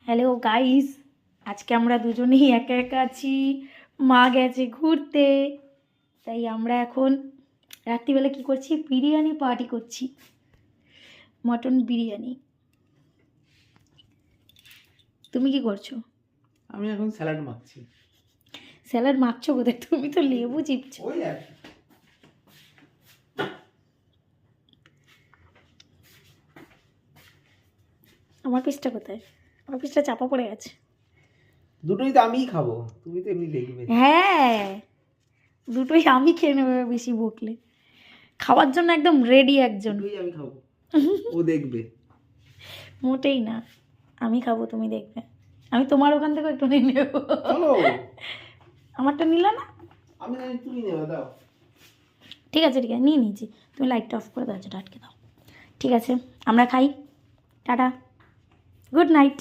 Hello guys, আজকে আমরা দুজনেই একা একা আছি। মা গেছে ঘুরতে, তাই আমরা এখন রাত্রিবেলা কি করছি, বিরিয়ানি পার্টি করছি, মটন বিরিয়ানি। তুমি কি করছো? আমি এখন স্যালাড মাখছি। স্যালাড মাখছো কোথায়? তুমি তো লেবু চিপছো। ওই আর কি। আমার পিসটা কোথায়? আমার পিসটা চাপা পড়ে গেছে। দুটোই তো আমিই খাবো, তুমি তো এমনি দেখবে। হ্যাঁ, দুটোই আমি খেয়ে নেবো বেশি বকলে। খাওয়ার জন্য একদম রেডি একজন। দুটোই আমি খাবো, ও দেখবে। মোটেই না, আমি খাবো, তুমি দেখবে। আমি তোমার ওখান থেকে একটু নিয়ে নেবো। চলো, আমারটা নিলে না? আমি জানি তুমি নেবে, দাও। ঠিক আছে ঠিক আছে, নিয়ে নিয়েছি। তুমি লাইটটা অফ করে দরজাটা আটকে দাও। ঠিক আছে, আমরা খাই। Tata, good night.